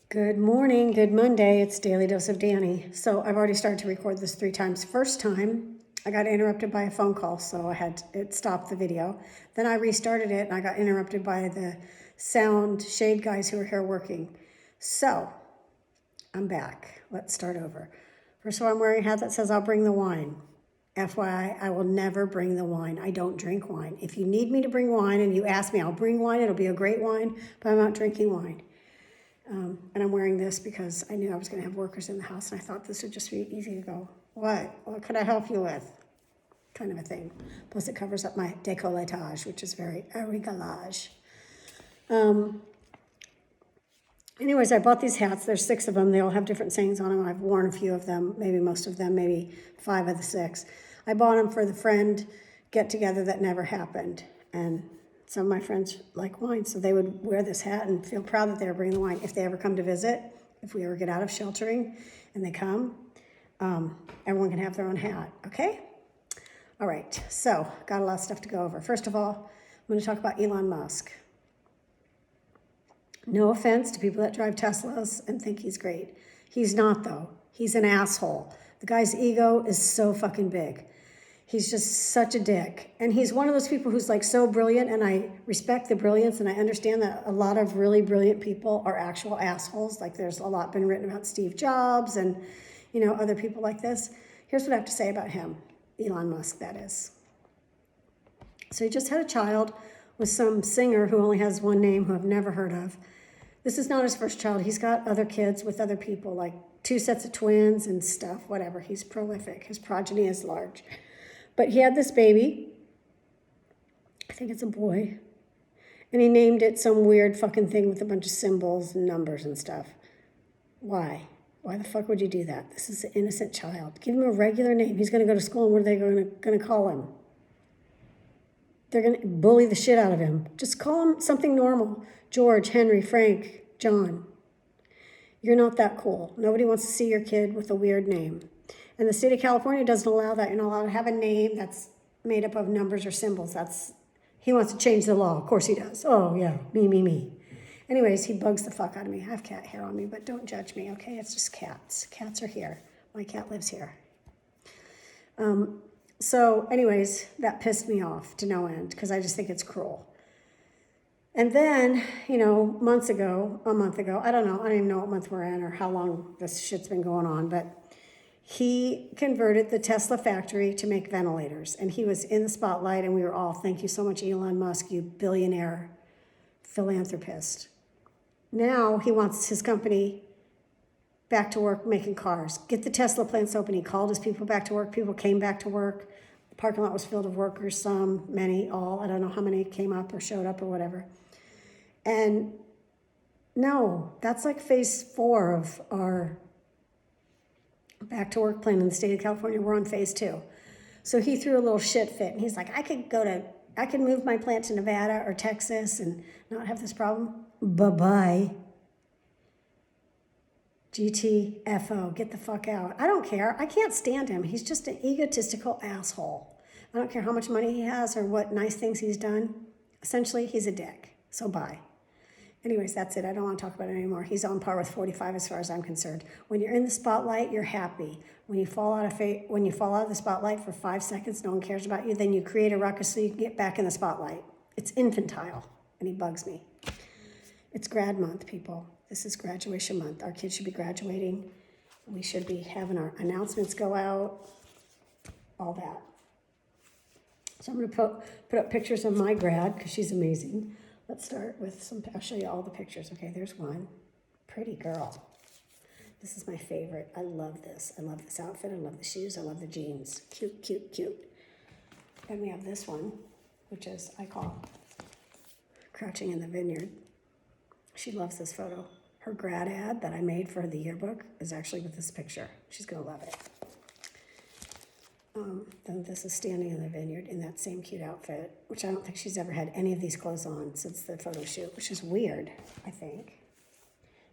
Good morning, good Monday. It's Daily Dose of Danny. So I've already started to record this 3 times. First time, I got interrupted by a phone call, so it stopped the video. Then I restarted it, and I got interrupted by the sound shade guys who were here working. So I'm back. Let's start over. First of all, I'm wearing a hat that says I'll bring the wine. FYI, I will never bring the wine. I don't drink wine. If you need me to bring wine and you ask me, I'll bring wine. It'll be a great wine, but I'm not drinking wine. And I'm wearing this because I knew I was going to have workers in the house, and I thought this would just be easy to go, what could I help you with? Kind of a thing. Plus it covers up my décolletage, which is very réglage. Anyways, I bought these hats. There's 6 of them. They all have different sayings on them. I've worn a few of them, maybe most of them, maybe 5 of the 6. I bought them for the friend get-together that never happened. And some of my friends like wine, so they would wear this hat and feel proud that they were bringing the wine. If they ever come to visit, if we ever get out of sheltering and they come, everyone can have their own hat, okay? All right, so got a lot of stuff to go over. First of all, I'm going to talk about Elon Musk. No offense to people that drive Teslas and think he's great. He's not, though. He's an asshole. The guy's ego is so fucking big. He's just such a dick. And he's one of those people who's like so brilliant, and I respect the brilliance, and I understand that a lot of really brilliant people are actual assholes. Like there's a lot been written about Steve Jobs and, other people like this. Here's what I have to say about him, Elon Musk, that is. So he just had a child with some singer who only has one name, who I've never heard of. This is not his first child. He's got other kids with other people, like 2 sets of twins and stuff, whatever. He's prolific. His progeny is large. But he had this baby, I think it's a boy, and he named it some weird fucking thing with a bunch of symbols and numbers and stuff. Why? Why the fuck would you do that? This is an innocent child. Give him a regular name. He's going to go to school, and what are they going to call him? They're going to bully the shit out of him. Just call him something normal. George, Henry, Frank, John. You're not that cool. Nobody wants to see your kid with a weird name. And the state of California doesn't allow that. You're not allowed to have a name that's made up of numbers or symbols. He wants to change the law. Of course he does. Oh, yeah, me. Anyways, he bugs the fuck out of me. I have cat hair on me, but don't judge me, okay? It's just cats. Cats are here. My cat lives here. So anyways, that pissed me off to no end because I just think it's cruel. And then, a month ago, I don't even know what month we're in or how long this shit's been going on, but he converted the Tesla factory to make ventilators, and he was in the spotlight, and we were all, thank you so much, Elon Musk, you billionaire philanthropist. Now he wants his company back to work making cars. Get the Tesla plants open. He called his people back to work. People came back to work. The parking lot was filled with workers, some, many, all. I don't know how many came up or showed up or whatever. And no, that's like phase 4 of our back to work plan in the state of California. We're on phase 2. So he threw a little shit fit, and he's like, I could move my plant to Nevada or Texas and not have this problem. Bye-bye. GTFO, get the fuck out. I don't care. I can't stand him. He's just an egotistical asshole. I don't care how much money he has or what nice things he's done. Essentially, he's a dick. So bye. Anyways, that's it. I don't want to talk about it anymore. He's on par with 45 as far as I'm concerned. When you're in the spotlight, you're happy. When you fall out of the spotlight for 5 seconds, no one cares about you, then you create a ruckus so you can get back in the spotlight. It's infantile, and he bugs me. It's Grad Month, people. This is graduation month. Our kids should be graduating. We should be having our announcements go out, all that. So I'm going to put up pictures of my grad because she's amazing. Let's start with I'll show you all the pictures. Okay, there's one. Pretty girl. This is my favorite. I love this. I love this outfit. I love the shoes. I love the jeans. Cute, cute, cute. Then we have this one, which is, I call Crouching in the Vineyard. She loves this photo. Her grad ad that I made for the yearbook is actually with this picture. She's going to love it. Then this is standing in the vineyard in that same cute outfit, which I don't think she's ever had any of these clothes on since the photo shoot, which is weird, I think.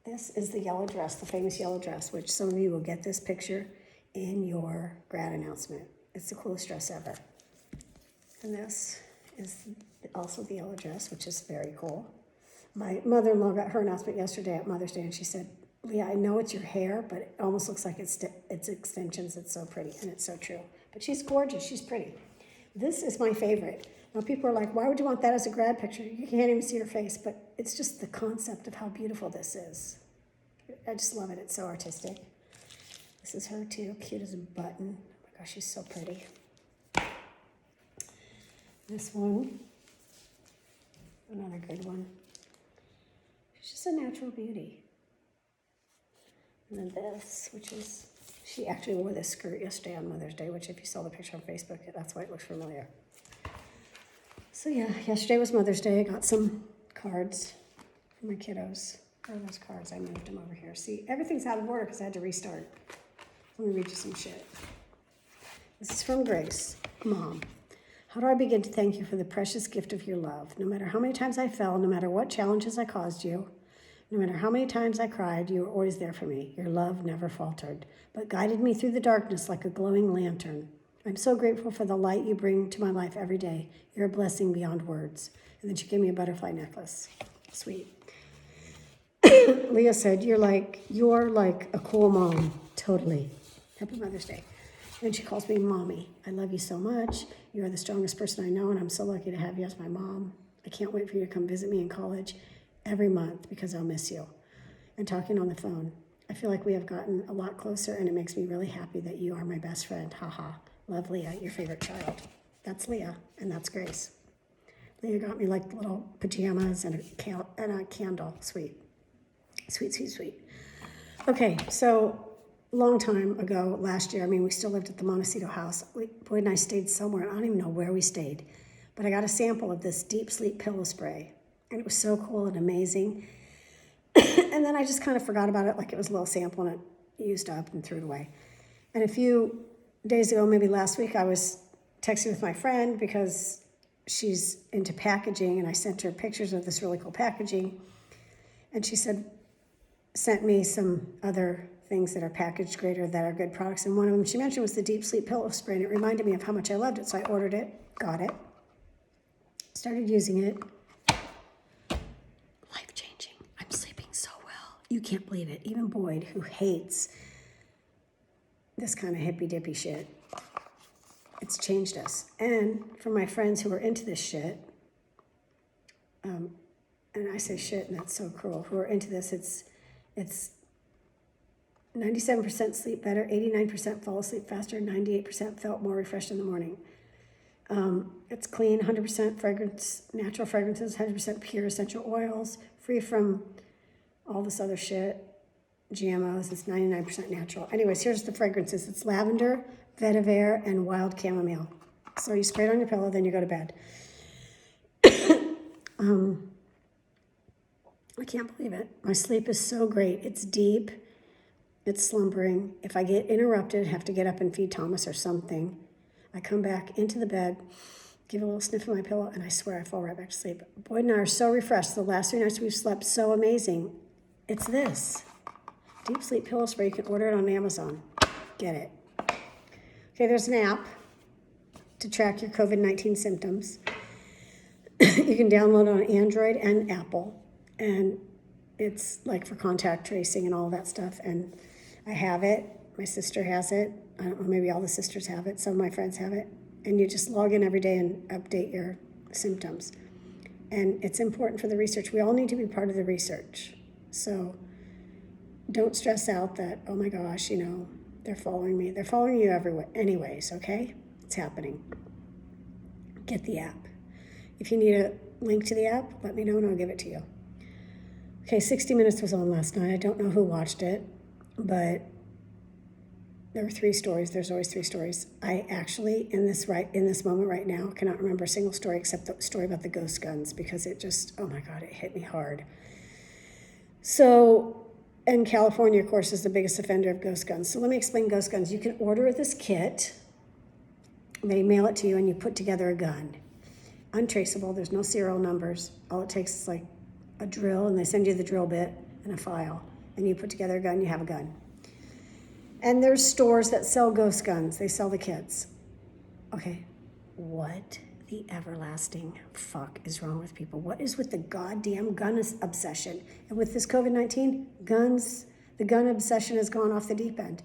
This is the yellow dress, the famous yellow dress, which some of you will get this picture in your grad announcement. It's the coolest dress ever. And this is also the yellow dress, which is very cool. My mother-in-law got her announcement yesterday at Mother's Day, and she said, Leah, I know it's your hair, but it almost looks like it's extensions. It's so pretty, and it's so true. But she's gorgeous. She's pretty. This is my favorite. Now, people are like, why would you want that as a grad picture? You can't even see her face, but it's just the concept of how beautiful this is. I just love it. It's so artistic. This is her, too. Cute as a button. Oh, my gosh, she's so pretty. This one, another good one. She's just a natural beauty. And then this, which is, she actually wore this skirt yesterday on Mother's Day, which if you saw the picture on Facebook, that's why it looks familiar. So yeah, yesterday was Mother's Day. I got some cards for my kiddos. Where are those cards? I moved them over here. See, everything's out of order because I had to restart. Let me read you some shit. This is from Grace. Mom, how do I begin to thank you for the precious gift of your love? No matter how many times I fell, no matter what challenges I caused you, no matter how many times I cried, you were always there for me. Your love never faltered, but guided me through the darkness like a glowing lantern. I'm so grateful for the light you bring to my life every day. You're a blessing beyond words. And then she gave me a butterfly necklace. Sweet. Leah said, you're like a cool mom. Totally. Happy Mother's Day. And she calls me Mommy. I love you so much. You are the strongest person I know, and I'm so lucky to have you as my mom. I can't wait for you to come visit me in college every month because I'll miss you. And talking on the phone. I feel like we have gotten a lot closer, and it makes me really happy that you are my best friend. Haha. Love, Leah, your favorite child. That's Leah, and that's Grace. Leah got me like little pajamas and a candle. Sweet. Sweet, sweet, sweet. Okay, so long time ago, last year, we still lived at the Montecito house. Boyd and I stayed somewhere. I don't even know where we stayed. But I got a sample of this deep sleep pillow spray. And it was so cool and amazing. And then I just kind of forgot about it, like it was a little sample, and it used up and threw it away. And a few days ago, maybe last week, I was texting with my friend because she's into packaging, and I sent her pictures of this really cool packaging. And she sent me some other things that are packaged great or that are good products. And one of them she mentioned was the Deep Sleep Pillow Spray, and it reminded me of how much I loved it. So I ordered it, got it, started using it. Life-changing. I'm sleeping so well. You can't believe it. Even Boyd, who hates this kind of hippy-dippy shit, it's changed us. And for my friends who are into this shit, and I say shit, and that's so cruel, who are into this, it's 97% sleep better, 89% fall asleep faster, 98% felt more refreshed in the morning. It's clean, 100% fragrance, natural fragrances, 100% pure essential oils, free from all this other shit, GMOs. It's 99% natural. Anyways, here's the fragrances. It's lavender, vetiver, and wild chamomile. So you spray it on your pillow, then you go to bed. I can't believe it. My sleep is so great. It's deep. It's slumbering. If I get interrupted, have to get up and feed Thomas or something, I come back into the bed, give a little sniff of my pillow, and I swear I fall right back to sleep. Boyd and I are so refreshed. The last 3 nights we've slept so amazing. It's this. Deep Sleep Pillow Spray. You can order it on Amazon. Get it. Okay, there's an app to track your COVID-19 symptoms. You can download it on Android and Apple. And it's like for contact tracing and all that stuff. And I have it. My sister has it. I don't know, maybe all the sisters have it. Some of my friends have it. And you just log in every day and update your symptoms. And it's important for the research. We all need to be part of the research. So don't stress out that, oh my gosh, they're following me. They're following you everywhere. Anyways, okay? It's happening. Get the app. If you need a link to the app, let me know and I'll give it to you. Okay, 60 Minutes was on last night. I don't know who watched it, but there were 3 stories. There's always 3 stories. I actually, in this moment right now, cannot remember a single story except the story about the ghost guns because it just, oh my God, it hit me hard. So, and California, of course, is the biggest offender of ghost guns. So let me explain ghost guns. You can order this kit. They mail it to you and you put together a gun. Untraceable. There's no serial numbers. All it takes is like a drill, and they send you the drill bit and a file. And you put together a gun, you have a gun. And there's stores that sell ghost guns. They sell the kits. Okay, what the everlasting fuck is wrong with people? What is with the goddamn gun obsession? And with this COVID-19, guns, The gun obsession has gone off the deep end.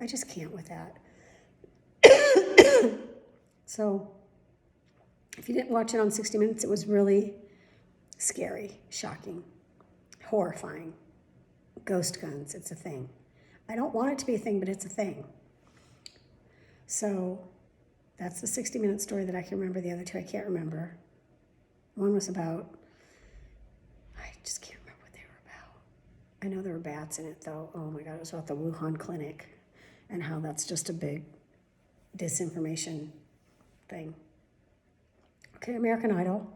I just can't with that. So, if you didn't watch it on 60 Minutes, it was really scary, shocking, horrifying. Ghost guns, it's a thing. I don't want it to be a thing, but it's a thing. So, that's the 60 Minute story that I can remember. The other two I can't remember. One was about, I just can't remember what they were about. I know there were bats in it, though. Oh my God, it was about the Wuhan clinic and how that's just a big disinformation thing. Okay, American Idol.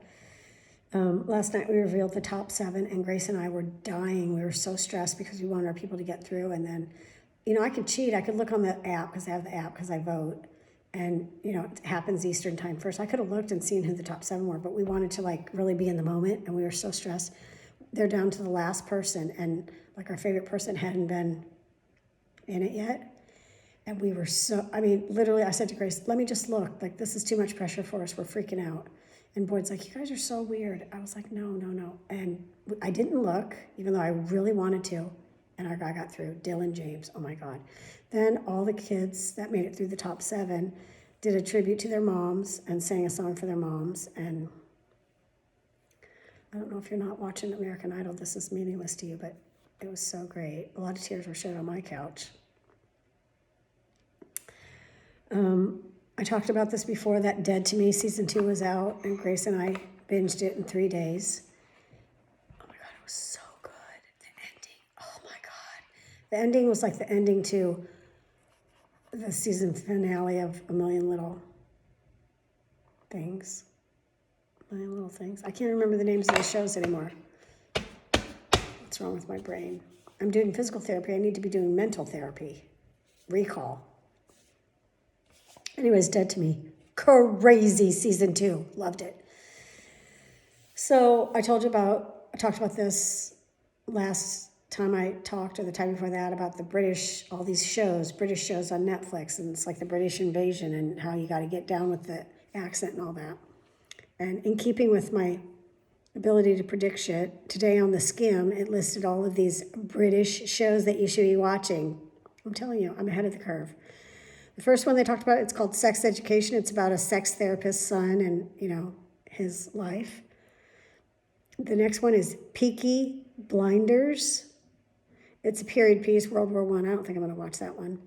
Last night we revealed the top 7, and Grace and I were dying. We were so stressed because we wanted our people to get through. And then, I could cheat. I could look on the app because I have the app because I vote. And, it happens Eastern time first. I could have looked and seen who the top 7 were, but we wanted to really be in the moment, and we were so stressed. They're down to the last person, and our favorite person hadn't been in it yet. And we were literally, I said to Grace, let me just look. This is too much pressure for us. We're freaking out. And Boyd's like, you guys are so weird. I was like, no. And I didn't look, even though I really wanted to. And our guy got through, Dylan James. Oh, my God. Then all the kids that made it through the top 7 did a tribute to their moms and sang a song for their moms. And I don't know if you're not watching American Idol, this is meaningless to you, but it was so great. A lot of tears were shed on my couch. I talked about this before, that Dead to Me season 2 was out, and Grace and I binged it in 3 days. Oh my God, it was so good. The ending, oh my God. The ending was like the ending to the season finale of A Million Little Things. A Million Little Things. I can't remember the names of the shows anymore. What's wrong with my brain? I'm doing physical therapy. I need to be doing mental therapy. Recall. Anyways, Dead to Me. Crazy season 2. Loved it. So I talked about this last time I talked, or the time before that, about the all these shows, British shows on Netflix, and it's like the British invasion and how you got to get down with the accent and all that. And in keeping with my ability to predict shit, today on the Skim, it listed all of these British shows that you should be watching. I'm telling you, I'm ahead of the curve. The first one they talked about, it's called Sex Education. It's about a sex therapist's son and, his life. The next one is Peaky Blinders. It's a period piece, World War I. I don't think I'm going to watch that one.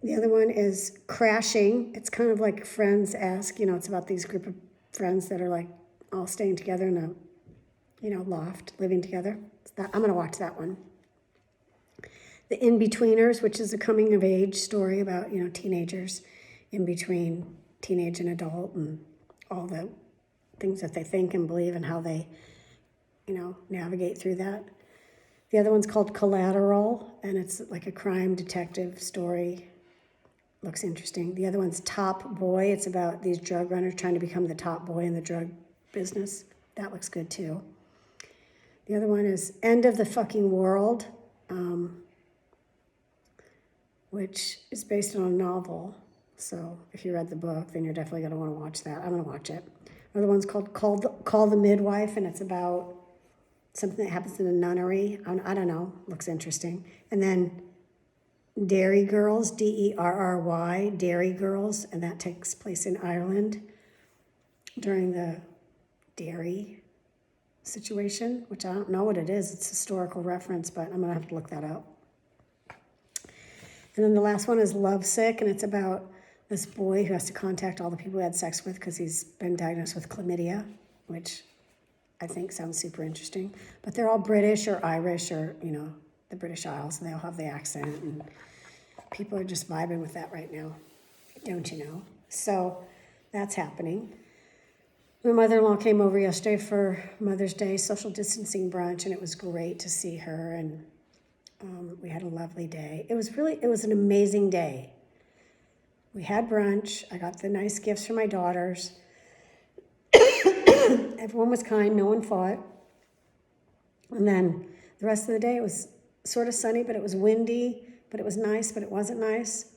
The other one is Crashing. It's kind of like Friends-esque. It's about these group of friends that are all staying together in a, loft, living together. I'm going to watch that one. The In-Betweeners, which is a coming-of-age story about, teenagers in between teenage and adult, and all the things that they think and believe and how they, navigate through that. The other one's called Collateral, and it's like a crime detective story. Looks interesting. The other one's Top Boy. It's about these drug runners trying to become the top boy in the drug business. That looks good, too. The other one is End of the Fucking World, which is based on a novel. So if you read the book, then you're definitely going to want to watch that. I'm going to watch it. Another one's called Call the Midwife, and it's about something that happens in a nunnery. I don't know. Looks interesting. And then Dairy Girls, Derry, Dairy Girls, and that takes place in Ireland during the dairy situation, which I don't know what it is. It's a historical reference, but I'm going to have to look that up. And then the last one is Lovesick, and it's about this boy who has to contact all the people he had sex with because he's been diagnosed with chlamydia, which I think sounds super interesting. But they're all British or Irish or, the British Isles, and they all have the accent, and people are just vibing with that right now, don't you know? So that's happening. My mother-in-law came over yesterday for Mother's Day social distancing brunch, and it was great to see her, and we had a lovely day. It was an amazing day. We had brunch. I got the nice gifts for my daughters. Everyone was kind. No one fought. And then the rest of the day, it was sort of sunny, but it was windy, but it was nice, but it wasn't nice.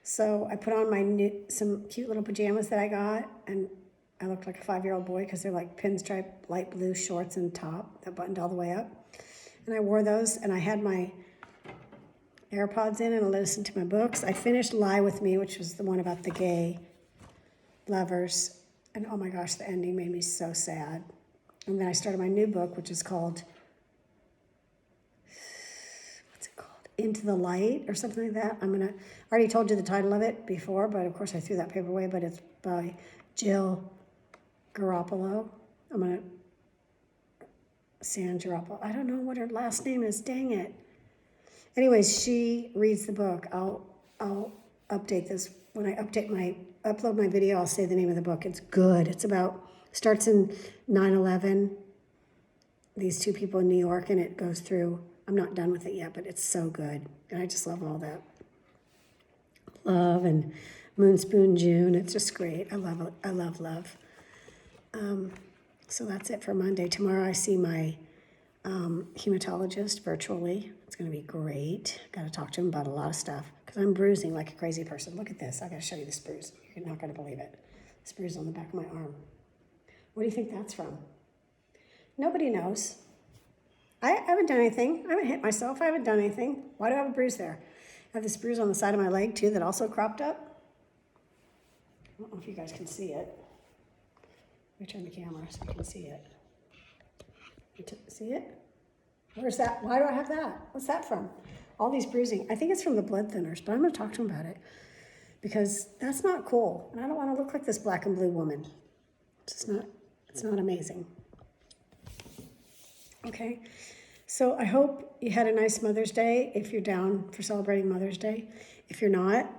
So I put on some cute little pajamas that I got, and I looked like a 5-year-old boy because they're like pinstripe light blue shorts and top that buttoned all the way up. And I wore those, and I had my AirPods in and listen to my books. I finished Lie With Me, which was the one about the gay lovers. And oh my gosh, the ending made me so sad. And then I started my new book, which is called, what's it called? Into the Light or something like that. I already told you the title of it before, but of course I threw that paper away, but it's by Jill Garoppolo. San Garoppolo. I don't know what her last name is, dang it. Anyways, she reads the book. I'll update this. When I upload my video, I'll say the name of the book. It's good. Starts in 9/11, these two people in New York, and it goes through, I'm not done with it yet, but it's so good. And I just love all that. Love and Moonspoon June. It's just great. I love it. I love love. So that's it for Monday. Tomorrow I see my hematologist virtually. It's going to be great. Got to talk to him about a lot of stuff because I'm bruising like a crazy person. Look at this. I got to show you this bruise. You're not going to believe it. This bruise on the back of my arm. What do you think that's from? Nobody knows. I haven't done anything. I haven't hit myself. I haven't done anything. Why do I have a bruise there? I have this bruise on the side of my leg too that also cropped up. I don't know if you guys can see it. Let me turn the camera so you can see it. See it? Where's that? Why do I have that? What's that from? All these bruising. I think it's from the blood thinners, but I'm going to talk to him about it because that's not cool. And I don't want to look like this black and blue woman. It's not amazing. Okay. So I hope you had a nice Mother's Day if you're down for celebrating Mother's Day. If you're not,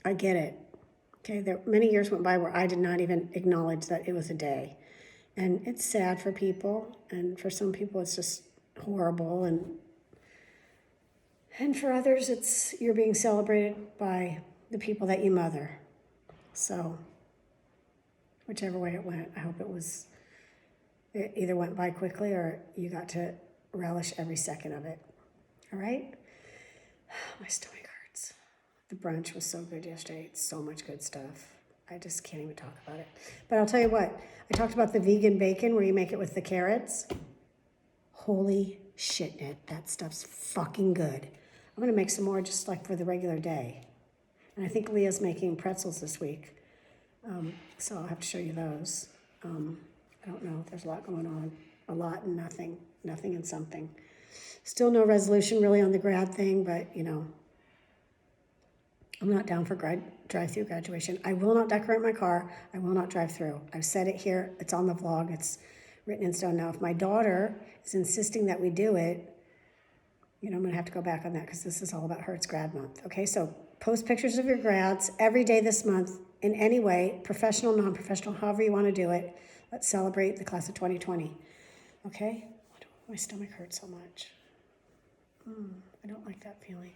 I get it. Okay. Many years went by where I did not even acknowledge that it was a day. And it's sad for people, and for some people it's just horrible, and for others you're being celebrated by the people that you mother. So whichever way it went, I hope it either went by quickly or you got to relish every second of it. All right? My stomach hurts. The brunch was so good yesterday. It's so much good stuff. I just can't even talk about it. But I'll tell you what, I talked about the vegan bacon where you make it with the carrots. Holy shit, that stuff's fucking good. I'm going to make some more just like for the regular day. And I think Leah's making pretzels this week. So I'll have to show you those. I don't know. There's a lot going on. A lot and nothing. Nothing and something. Still no resolution really on the grad thing, but I'm not down for drive-through graduation. I will not decorate my car. I will not drive through. I've said it here. It's on the vlog. It's written in stone. Now, if my daughter is insisting that we do it, I'm going to have to go back on that because this is all about her. It's Grad Month. Okay, so post pictures of your grads every day this month in any way, professional, non-professional, however you want to do it. Let's celebrate the class of 2020. Okay? My stomach hurts so much. I don't like that feeling.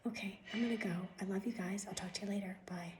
Okay, I'm going to go. I love you guys. I'll talk to you later. Bye.